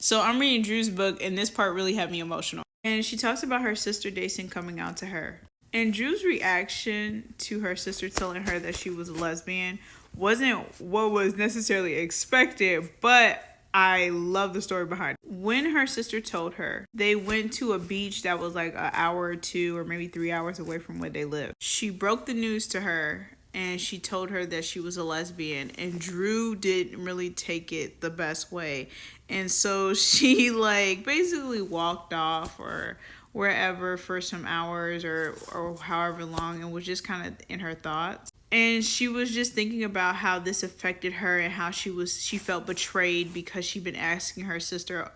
So I'm reading Drew's book, and this part really had me emotional. And she talks about her sister Dason coming out to her. And Drew's reaction to her sister telling her that she was a lesbian wasn't what was necessarily expected, but I love the story behind it. When her sister told her, they went to a beach that was like an hour or two or maybe 3 hours away from where they lived. She broke the news to her and she told her that she was a lesbian, and Drew didn't really take it the best way. And so she like basically walked off or wherever for some hours or however long, and was just kind of in her thoughts. And she was just thinking about how this affected her and how she felt betrayed because she'd been asking her sister,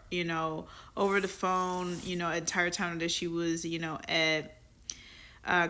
over the phone, entire time that she was, at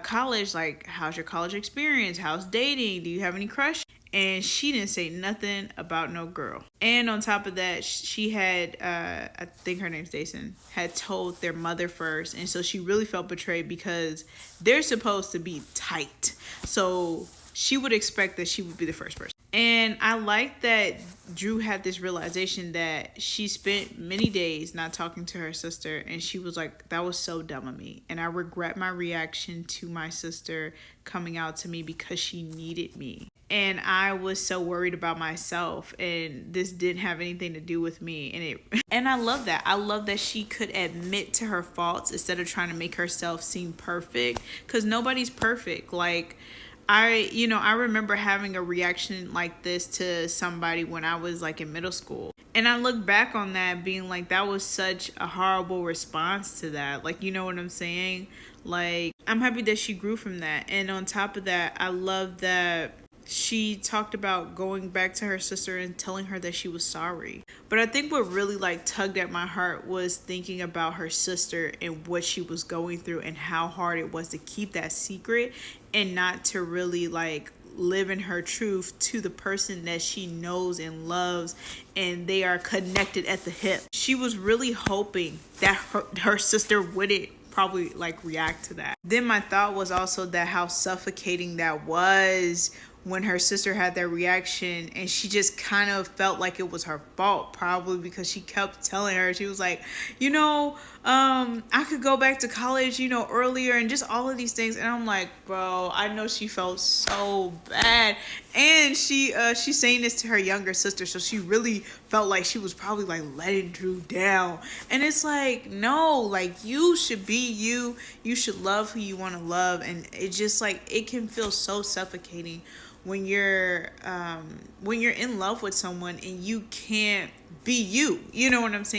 college, like, how's your college experience? How's dating? Do you have any crush? And she didn't say nothing about no girl. And on top of that, she had, I think her name's Dason, had told their mother first. And so she really felt betrayed because they're supposed to be tight. So she would expect that she would be the first person. And I like that Drew had this realization that she spent many days not talking to her sister. And she was like, that was so dumb of me. And I regret my reaction to my sister coming out to me because she needed me. And I was so worried about myself, and this didn't have anything to do with me. And I love that. I love that she could admit to her faults instead of trying to make herself seem perfect, because nobody's perfect. Like, I remember having a reaction like this to somebody when I was like in middle school. And I look back on that being like, that was such a horrible response to that. Like, you know what I'm saying? Like, I'm happy that she grew from that. And on top of that, I love that she talked about going back to her sister and telling her that she was sorry. But I think what really like tugged at my heart was thinking about her sister and what she was going through and how hard it was to keep that secret and not to really like live in her truth to the person that she knows and loves, and they are connected at the hip. She was really hoping that her sister wouldn't probably like react to that. Then my thought was also that how suffocating that was when her sister had that reaction, and she just kind of felt like it was her fault, probably because she kept telling her, she was like, I could go back to college, earlier, and just all of these things. And I'm like, bro, I know she felt so bad. And she's saying this to her younger sister, so she really felt like she was probably like letting Drew down. And it's like, no, like, you should be you should love who you want to love. And it just like, it can feel so suffocating when you're in love with someone and you can't be you know what I'm saying?